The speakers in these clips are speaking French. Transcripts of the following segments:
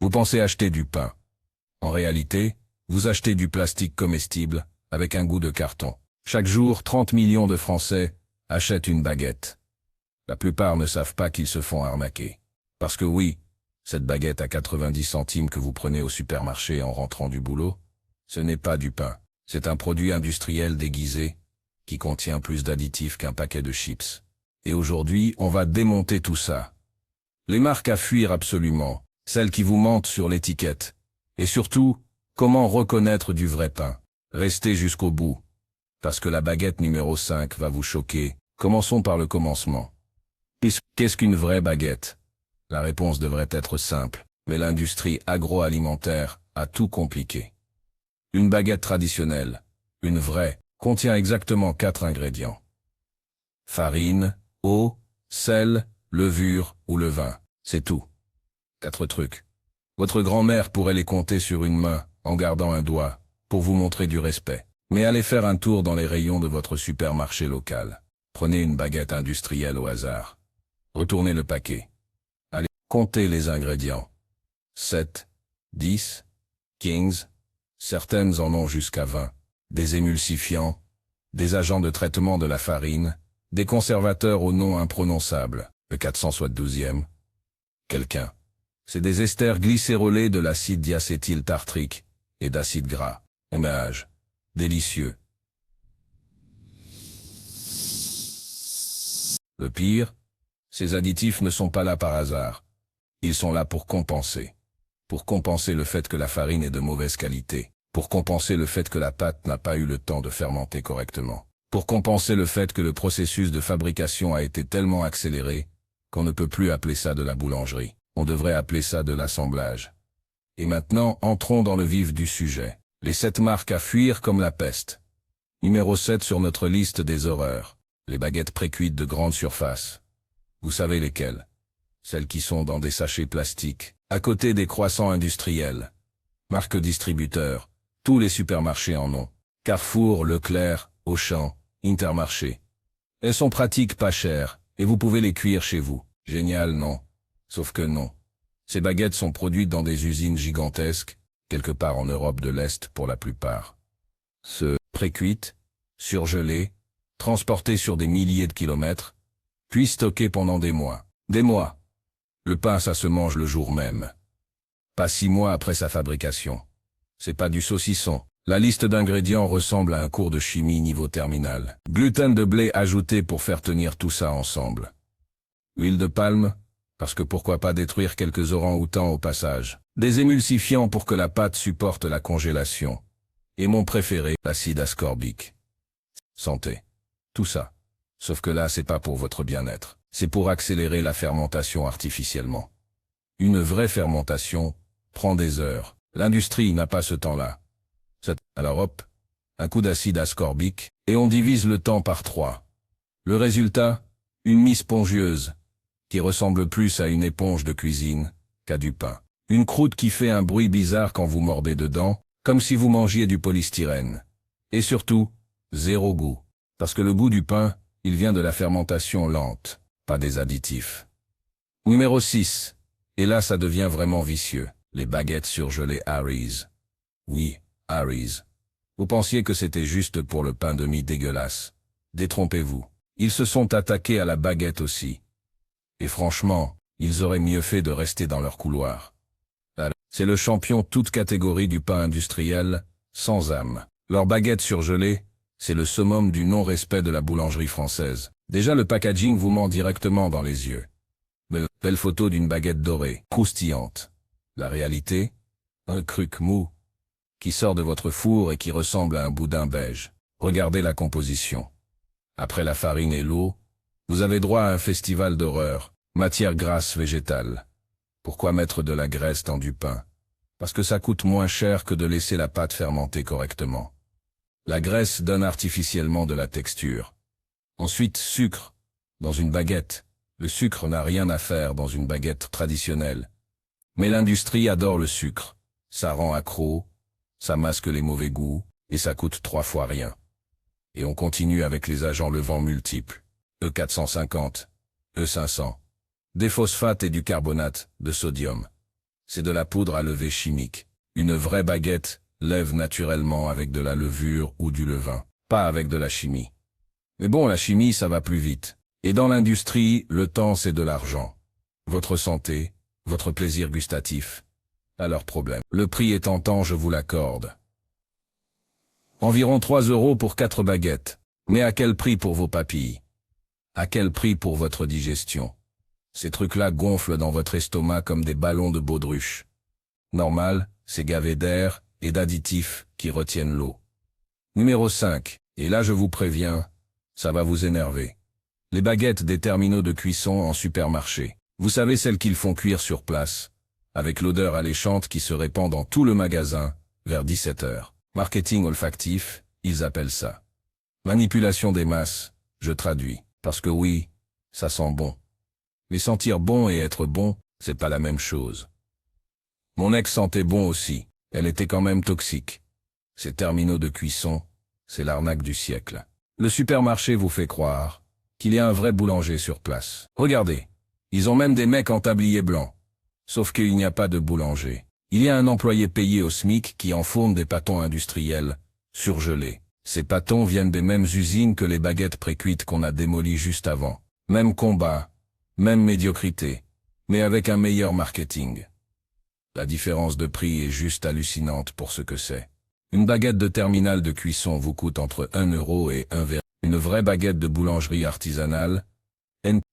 Vous pensez acheter du pain. En réalité, vous achetez du plastique comestible, avec un goût de carton. Chaque jour, 30 millions de Français achètent une baguette. La plupart ne savent pas qu'ils se font arnaquer. Parce que oui, cette baguette à 90 centimes que vous prenez au supermarché en rentrant du boulot, ce n'est pas du pain. C'est un produit industriel déguisé, qui contient plus d'additifs qu'un paquet de chips. Et aujourd'hui, on va démonter tout ça. Les marques à fuir absolument, celles qui vous mentent sur l'étiquette. Et surtout, comment reconnaître du vrai pain. Restez jusqu'au bout. Parce que la baguette numéro 5 va vous choquer. Commençons par le commencement. Qu'est-ce qu'une vraie baguette? La réponse devrait être simple, mais l'industrie agroalimentaire a tout compliqué. Une baguette traditionnelle, une vraie, contient exactement 4 ingrédients. Farine, eau, sel, levure ou levain, c'est tout. 4 trucs. Votre grand-mère pourrait les compter sur une main, en gardant un doigt, pour vous montrer du respect. Mais allez faire un tour dans les rayons de votre supermarché local. Prenez une baguette industrielle au hasard. Retournez le paquet. Allez, comptez les ingrédients. 7, 10, 15, certaines en ont jusqu'à 20. Des émulsifiants, des agents de traitement de la farine, des conservateurs au nom imprononçable, le 472e. Quelqu'un. C'est des esters glycérolés de l'acide diacétyltartrique et d'acide gras. MAH. Délicieux. Le pire, ces additifs ne sont pas là par hasard. Ils sont là pour compenser. Pour compenser le fait que la farine est de mauvaise qualité. Pour compenser le fait que la pâte n'a pas eu le temps de fermenter correctement. Pour compenser le fait que le processus de fabrication a été tellement accéléré qu'on ne peut plus appeler ça de la boulangerie. On devrait appeler ça de l'assemblage. Et maintenant, entrons dans le vif du sujet. Les 7 marques à fuir comme la peste. Numéro 7 sur notre liste des horreurs. Les baguettes précuites de grande surface. Vous savez lesquelles? Celles qui sont dans des sachets plastiques, à côté des croissants industriels. Marques distributeurs. Tous les supermarchés en ont. Carrefour, Leclerc, Auchan, Intermarché. Elles sont pratiques, pas chères, et vous pouvez les cuire chez vous. Génial, non? Sauf que non. Ces baguettes sont produites dans des usines gigantesques, quelque part en Europe de l'Est pour la plupart. Précuites, surgelées, transportées sur des milliers de kilomètres, puis stockées pendant des mois. Des mois. Le pain, ça se mange le jour même. Pas 6 mois après sa fabrication. C'est pas du saucisson. La liste d'ingrédients ressemble à un cours de chimie niveau terminal. Gluten de blé ajouté pour faire tenir tout ça ensemble. Huile de palme, parce que pourquoi pas détruire quelques orang-outans au passage. Des émulsifiants pour que la pâte supporte la congélation. Et mon préféré, l'acide ascorbique. Santé. Tout ça. Sauf que là, c'est pas pour votre bien-être. C'est pour accélérer la fermentation artificiellement. Une vraie fermentation prend des heures. L'industrie n'a pas ce temps-là. Alors hop, un coup d'acide ascorbique, et on divise le temps par 3. Le résultat, une mie spongieuse, qui ressemble plus à une éponge de cuisine qu'à du pain. Une croûte qui fait un bruit bizarre quand vous mordez dedans, comme si vous mangiez du polystyrène. Et surtout, 0 goût. Parce que le goût du pain, il vient de la fermentation lente, pas des additifs. Numéro 6. Et là ça devient vraiment vicieux. Les baguettes surgelées Harry's. Oui, Harry's. Vous pensiez que c'était juste pour le pain de mie dégueulasse. Détrompez-vous. Ils se sont attaqués à la baguette aussi. Et franchement, ils auraient mieux fait de rester dans leur couloir. C'est le champion toute catégorie du pain industriel, sans âme. Leur baguette surgelée, c'est le summum du non-respect de la boulangerie française. Déjà le packaging vous ment directement dans les yeux. Belle photo d'une baguette dorée, croustillante. La réalité, un cruc mou, qui sort de votre four et qui ressemble à un boudin beige. Regardez la composition. Après la farine et l'eau, vous avez droit à un festival d'horreur, matière grasse végétale. Pourquoi mettre de la graisse dans du pain? Parce que ça coûte moins cher que de laisser la pâte fermenter correctement. La graisse donne artificiellement de la texture. Ensuite, sucre. Dans une baguette. Le sucre n'a rien à faire dans une baguette traditionnelle. Mais l'industrie adore le sucre. Ça rend accro, ça masque les mauvais goûts, et ça coûte 3 fois rien. Et on continue avec les agents levants multiples. E450, E500. Des phosphates et du carbonate de sodium. C'est de la poudre à lever chimique. Une vraie baguette lève naturellement avec de la levure ou du levain, pas avec de la chimie. Mais bon, la chimie, ça va plus vite. Et dans l'industrie, le temps, c'est de l'argent. Votre santé, votre plaisir gustatif, à leur problème. Le prix est tentant, je vous l'accorde. Environ 3 € pour 4 baguettes. Mais à quel prix pour vos papilles? À quel prix pour votre digestion? Ces trucs-là gonflent dans votre estomac comme des ballons de baudruche. Normal, c'est gavé d'air et d'additifs qui retiennent l'eau. Numéro 5. Et là je vous préviens, ça va vous énerver. Les baguettes des terminaux de cuisson en supermarché. Vous savez celles qu'ils font cuire sur place, avec l'odeur alléchante qui se répand dans tout le magasin, vers 17 h. Marketing olfactif, ils appellent ça. Manipulation des masses, je traduis, parce que oui, ça sent bon. Mais sentir bon et être bon, c'est pas la même chose. Mon ex sentait bon aussi, elle était quand même toxique. Ces terminaux de cuisson, c'est l'arnaque du siècle. Le supermarché vous fait croire qu'il y a un vrai boulanger sur place. Regardez, ils ont même des mecs en tablier blanc. Sauf qu'il n'y a pas de boulanger. Il y a un employé payé au SMIC qui enfourne des pâtons industriels, surgelés. Ces pâtons viennent des mêmes usines que les baguettes précuites qu'on a démolies juste avant. Même combat, même médiocrité, mais avec un meilleur marketing. La différence de prix est juste hallucinante pour ce que c'est. Une baguette de terminal de cuisson vous coûte entre 1 € et 1 €. Une vraie baguette de boulangerie artisanale,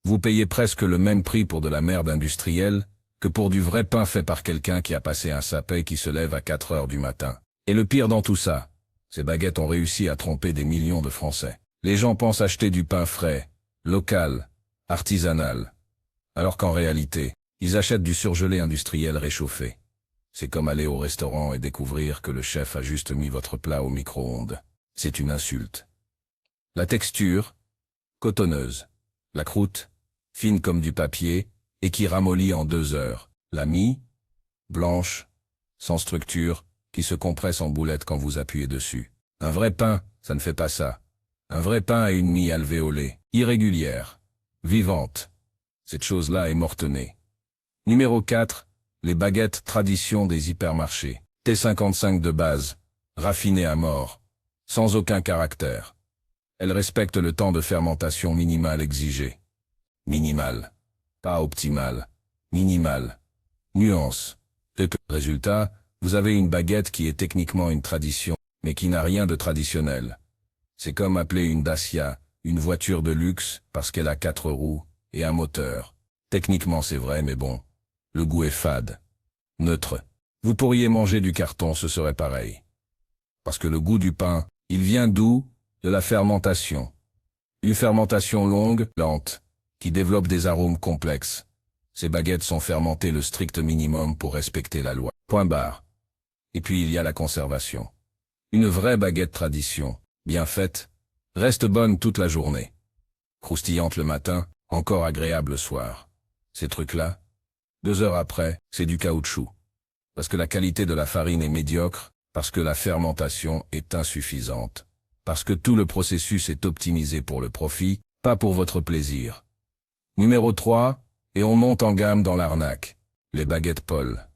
vous payez presque le même prix pour de la merde industrielle que pour du vrai pain fait par quelqu'un qui a passé un sapé qui se lève à 4 h du matin. Et le pire dans tout ça, ces baguettes ont réussi à tromper des millions de Français. Les gens pensent acheter du pain frais, local, artisanal, alors qu'en réalité, ils achètent du surgelé industriel réchauffé. C'est comme aller au restaurant et découvrir que le chef a juste mis votre plat au micro-ondes. C'est une insulte. La texture, cotonneuse. La croûte, fine comme du papier, et qui ramollit en 2 heures. La mie, blanche, sans structure, qui se compresse en boulettes quand vous appuyez dessus. Un vrai pain, ça ne fait pas ça. Un vrai pain a une mie alvéolée, irrégulière, vivante. Cette chose-là est mortenée. Numéro 4. Les baguettes tradition des hypermarchés. T55 de base, raffinées à mort, sans aucun caractère. Elles respectent le temps de fermentation minimal exigé. Minimal. Pas optimal. Minimal. Nuance. Résultat, vous avez une baguette qui est techniquement une tradition, mais qui n'a rien de traditionnel. C'est comme appeler une Dacia, une voiture de luxe, parce qu'elle a 4 roues, et un moteur. Techniquement c'est vrai, mais bon. Le goût est fade. Neutre. Vous pourriez manger du carton, ce serait pareil. Parce que le goût du pain, il vient d'où? De la fermentation. Une fermentation longue, lente, qui développe des arômes complexes. Ces baguettes sont fermentées le strict minimum pour respecter la loi. Point barre. Et puis il y a la conservation. Une vraie baguette tradition, bien faite, reste bonne toute la journée. Croustillante le matin, encore agréable le soir. Ces trucs-là, 2 heures après, c'est du caoutchouc. Parce que la qualité de la farine est médiocre, parce que la fermentation est insuffisante. Parce que tout le processus est optimisé pour le profit, pas pour votre plaisir. Numéro 3, et on monte en gamme dans l'arnaque. Les baguettes Paul.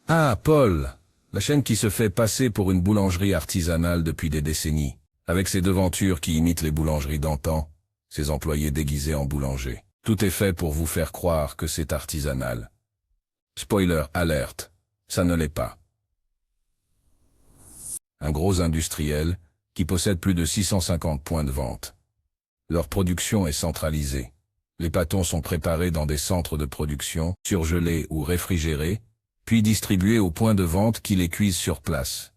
Ah, Paul, la chaîne qui se fait passer pour une boulangerie artisanale depuis des décennies, avec ses devantures qui imitent les boulangeries d'antan, ses employés déguisés en boulanger. Tout est fait pour vous faire croire que c'est artisanal. Spoiler alerte, ça ne l'est pas. Un gros industriel, qui possède plus de 650 points de vente. Leur production est centralisée. Les pâtons sont préparés dans des centres de production, surgelés ou réfrigérés, puis distribués aux points de vente qui les cuisent sur place.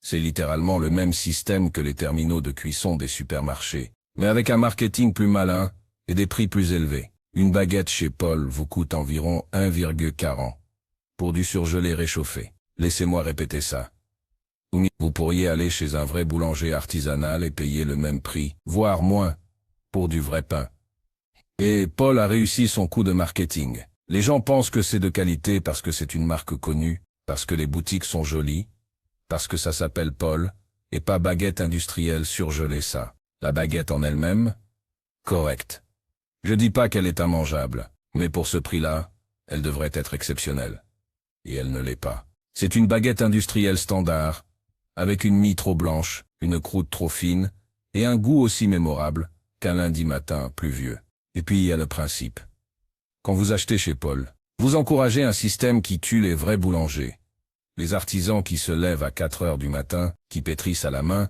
C'est littéralement le même système que les terminaux de cuisson des supermarchés, mais avec un marketing plus malin et des prix plus élevés. Une baguette chez Paul vous coûte environ 1,40 pour du surgelé réchauffé. Laissez-moi répéter ça. Vous pourriez aller chez un vrai boulanger artisanal et payer le même prix, voire moins, pour du vrai pain. Et Paul a réussi son coup de marketing. Les gens pensent que c'est de qualité parce que c'est une marque connue, parce que les boutiques sont jolies, parce que ça s'appelle Paul, et pas baguette industrielle surgelée ça. La baguette en elle-même, correcte. Je dis pas qu'elle est immangeable, mais pour ce prix-là, Elle devrait être exceptionnelle. Et elle ne l'est pas. C'est une baguette industrielle standard, avec une mie trop blanche, une croûte trop fine, et un goût aussi mémorable qu'un lundi matin pluvieux. Et puis il y a le principe. Quand vous achetez chez Paul, vous encouragez un système qui tue les vrais boulangers. Les artisans qui se lèvent à 4 heures du matin, qui pétrissent à la main,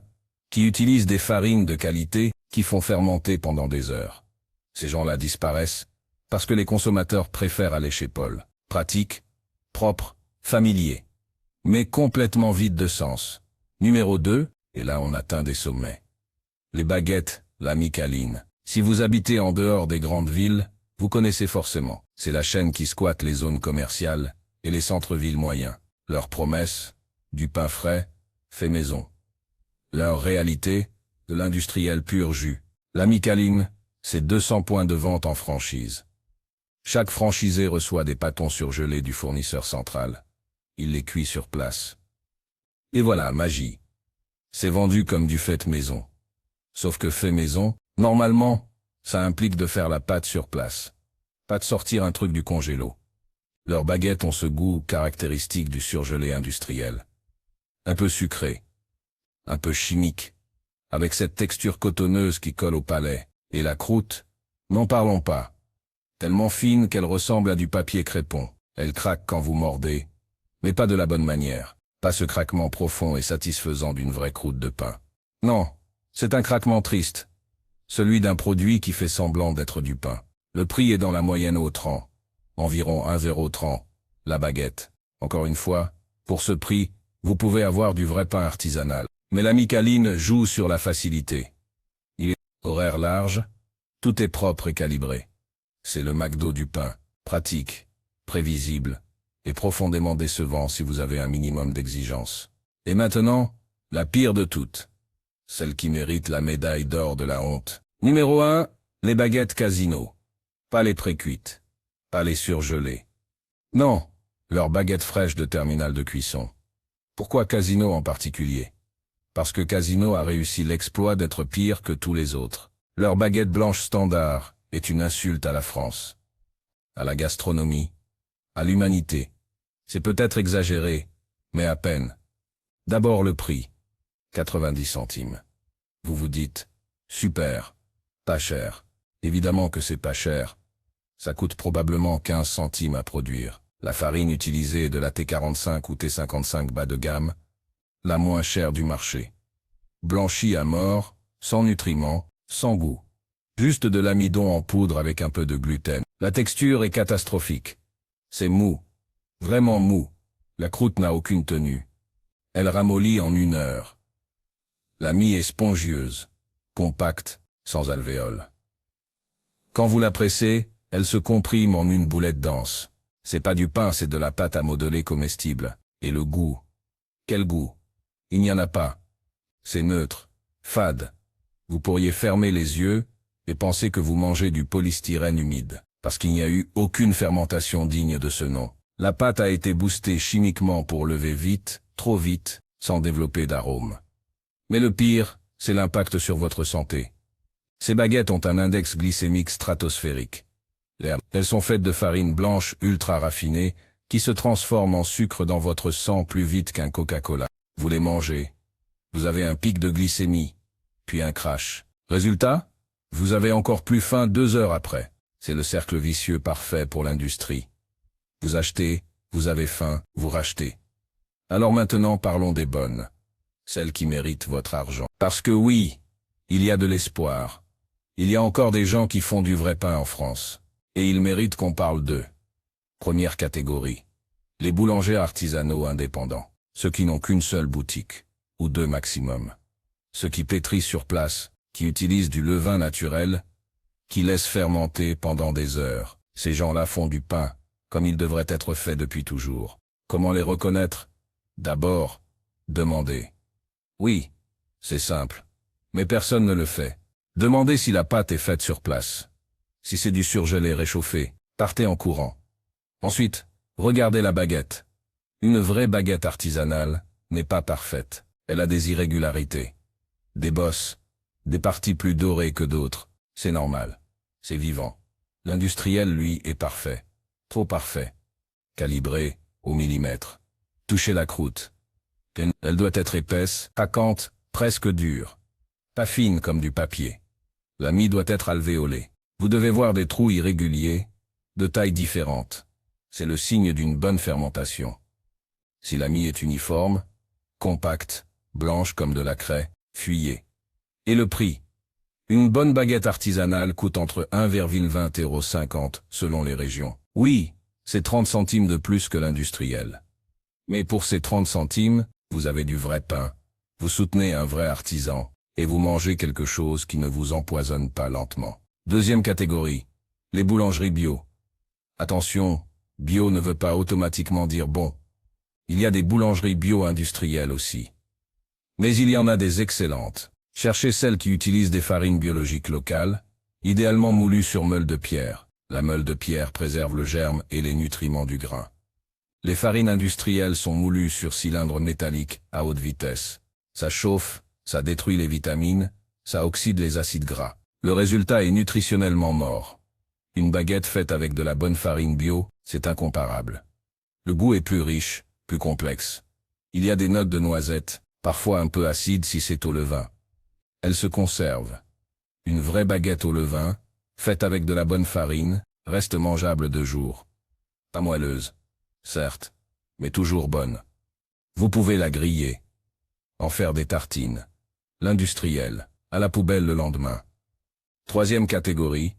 qui utilisent des farines de qualité, qui font fermenter pendant des heures. Ces gens-là disparaissent, parce que les consommateurs préfèrent aller chez Paul. Pratique, propre, familier, mais complètement vide de sens. Numéro 2, et là on atteint des sommets. Les baguettes, la Micaline. Si vous habitez en dehors des grandes villes, vous connaissez forcément. C'est la chaîne qui squatte les zones commerciales et les centres-villes moyens. Leur promesse, du pain frais, fait maison. Leur réalité, de l'industriel pur jus. La Micaline, c'est 200 points de vente en franchise. Chaque franchisé reçoit des pâtons surgelés du fournisseur central. Il les cuit sur place. Et voilà, magie. C'est vendu comme du fait maison. Sauf que fait maison, normalement, ça implique de faire la pâte sur place. Pas de sortir un truc du congélo. Leurs baguettes ont ce goût caractéristique du surgelé industriel. Un peu sucré. Un peu chimique. Avec cette texture cotonneuse qui colle au palais. Et la croûte, n'en parlons pas. Tellement fine qu'elle ressemble à du papier crépon. Elle craque quand vous mordez, mais pas de la bonne manière. Pas ce craquement profond et satisfaisant d'une vraie croûte de pain. Non, c'est un craquement triste. Celui d'un produit qui fait semblant d'être du pain. Le prix est dans la moyenne haute rang. Environ 1,30 €, la baguette. Encore une fois, pour ce prix, vous pouvez avoir du vrai pain artisanal. Mais la Micaline joue sur la facilité. Il est horaire large, tout est propre et calibré. C'est le McDo du pain, pratique, prévisible, et profondément décevant si vous avez un minimum d'exigence. Et maintenant, la pire de toutes. Celle qui mérite la médaille d'or de la honte. Numéro 1, les baguettes Casino. Pas les pré-cuites. Pas les surgelées. Non, leurs baguettes fraîches de terminal de cuisson. Pourquoi Casino en particulier? Parce que Casino a réussi l'exploit d'être pire que tous les autres. Leur baguette blanche standard est une insulte à la France, à la gastronomie, à l'humanité. C'est peut-être exagéré, mais à peine. D'abord le prix, 90 centimes. Vous vous dites, super, pas cher. Évidemment que c'est pas cher. Ça coûte probablement 15 centimes à produire. La farine utilisée est de la T45 ou T55 bas de gamme, la moins chère du marché. Blanchie à mort, sans nutriments, sans goût. Juste de l'amidon en poudre avec un peu de gluten. La texture est catastrophique. C'est mou. Vraiment mou. La croûte n'a aucune tenue. Elle ramollit en 1 heure. La mie est spongieuse, compacte, sans alvéoles. Quand vous la pressez, elle se comprime en une boulette dense. C'est pas du pain, c'est de la pâte à modeler comestible. Et le goût. Quel goût? Il n'y en a pas. C'est neutre, fade. Vous pourriez fermer les yeux et penser que vous mangez du polystyrène humide, parce qu'il n'y a eu aucune fermentation digne de ce nom. La pâte a été boostée chimiquement pour lever vite, trop vite, sans développer d'arôme. Mais le pire, c'est l'impact sur votre santé. Ces baguettes ont un index glycémique stratosphérique. Elles sont faites de farine blanche ultra raffinée, qui se transforme en sucre dans votre sang plus vite qu'un Coca-Cola. Vous les mangez. Vous avez un pic de glycémie, puis un crash. Résultat? Vous avez encore plus faim 2 heures après. C'est le cercle vicieux parfait pour l'industrie. Vous achetez, vous avez faim, vous rachetez. Alors maintenant parlons des bonnes. Celles qui méritent votre argent. Parce que oui, il y a de l'espoir. Il y a encore des gens qui font du vrai pain en France. Et ils méritent qu'on parle d'eux. Première catégorie. Les boulangers artisanaux indépendants. Ceux qui n'ont qu'une seule boutique. Ou 2 maximum. Ceux qui pétrissent sur place, qui utilisent du levain naturel, qui laissent fermenter pendant des heures. Ces gens-là font du pain, comme il devrait être fait depuis toujours. Comment les reconnaître? D'abord, demandez. Oui, c'est simple. Mais personne ne le fait. Demandez si la pâte est faite sur place. Si c'est du surgelé réchauffé, partez en courant. Ensuite, regardez la baguette. Une vraie baguette artisanale n'est pas parfaite. Elle a des irrégularités. Des bosses. Des parties plus dorées que d'autres. C'est normal. C'est vivant. L'industriel, lui, est parfait. Trop parfait. Calibré, au millimètre. Touchez la croûte. Elle doit être épaisse, craquante, presque dure. Pas fine comme du papier. La mie doit être alvéolée. Vous devez voir des trous irréguliers, de tailles différentes. C'est le signe d'une bonne fermentation. Si la mie est uniforme, compacte, blanche comme de la craie, fuyez. Et le prix? Une bonne baguette artisanale coûte entre 1,20 € et 50 € selon les régions. Oui, c'est 30 centimes de plus que l'industriel. Mais pour ces 30 centimes, vous avez du vrai pain, vous soutenez un vrai artisan, et vous mangez quelque chose qui ne vous empoisonne pas lentement. Deuxième catégorie, les boulangeries bio. Attention, bio ne veut pas automatiquement dire bon. Il y a des boulangeries bio-industrielles aussi. Mais il y en a des excellentes. Cherchez celles qui utilisent des farines biologiques locales, idéalement moulues sur meule de pierre. La meule de pierre préserve le germe et les nutriments du grain. Les farines industrielles sont moulues sur cylindres métalliques à haute vitesse. Ça chauffe, ça détruit les vitamines, ça oxyde les acides gras. Le résultat est nutritionnellement mort. Une baguette faite avec de la bonne farine bio, c'est incomparable. Le goût est plus riche, plus complexe. Il y a des notes de noisettes, parfois un peu acides si c'est au levain. Elle se conserve. Une vraie baguette au levain, faite avec de la bonne farine, reste mangeable 2 jours. Pas moelleuse, certes, mais toujours bonne. Vous pouvez la griller, en faire des tartines. L'industriel, à la poubelle le lendemain. Troisième catégorie,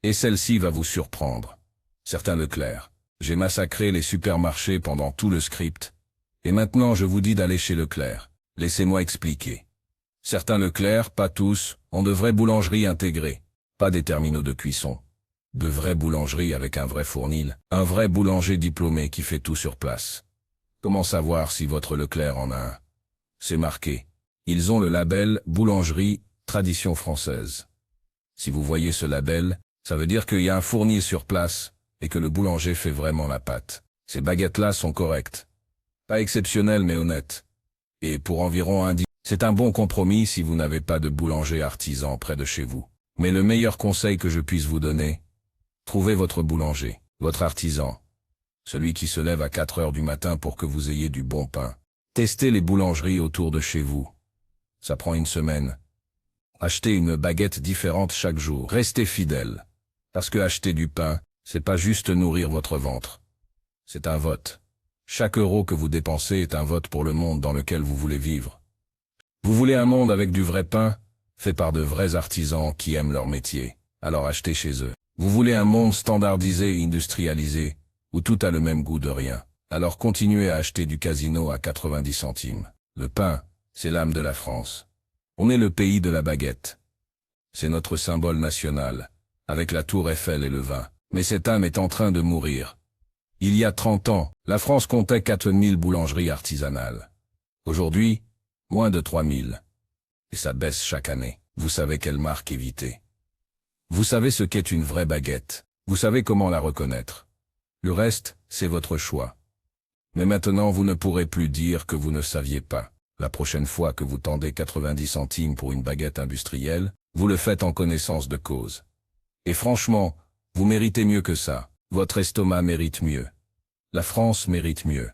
et celle-ci va vous surprendre. Certains Leclerc. J'ai massacré les supermarchés pendant tout le script, et maintenant je vous dis d'aller chez Leclerc. Laissez-moi expliquer. Certains Leclerc, pas tous, ont de vraies boulangeries intégrées, pas des terminaux de cuisson. De vraies boulangeries avec un vrai fournil, un vrai boulanger diplômé qui fait tout sur place. Comment savoir si votre Leclerc en a un? C'est marqué. Ils ont le label « Boulangerie, tradition française ». Si vous voyez ce label, ça veut dire qu'il y a un fournil sur place, et que le boulanger fait vraiment la pâte. Ces baguettes-là sont correctes. Pas exceptionnelles mais honnêtes. Et pour environ 1 c'est un bon compromis si vous n'avez pas de boulanger artisan près de chez vous. Mais le meilleur conseil que je puisse vous donner, trouvez votre boulanger, votre artisan. Celui qui se lève à 4 heures du matin pour que vous ayez du bon pain. Testez les boulangeries autour de chez vous. Ça prend 1 semaine. Achetez une baguette différente chaque jour. Restez fidèle. Parce que acheter du pain, c'est pas juste nourrir votre ventre. C'est un vote. Chaque euro que vous dépensez est un vote pour le monde dans lequel vous voulez vivre. Vous voulez un monde avec du vrai pain, fait par de vrais artisans qui aiment leur métier, alors achetez chez eux. Vous voulez un monde standardisé et industrialisé, où tout a le même goût de rien, alors continuez à acheter du Casino à 90 centimes. Le pain, c'est l'âme de la France. On est le pays de la baguette. C'est notre symbole national, avec la tour Eiffel et le vin. Mais cette âme est en train de mourir. Il y a 30 ans, la France comptait 4000 boulangeries artisanales. Aujourd'hui, moins de 3000. Et ça baisse chaque année. Vous savez quelle marque éviter. Vous savez ce qu'est une vraie baguette. Vous savez comment la reconnaître. Le reste, c'est votre choix. Mais maintenant vous ne pourrez plus dire que vous ne saviez pas. La prochaine fois que vous tendez 90 centimes pour une baguette industrielle, vous le faites en connaissance de cause. Et franchement, vous méritez mieux que ça. Votre estomac mérite mieux. La France mérite mieux.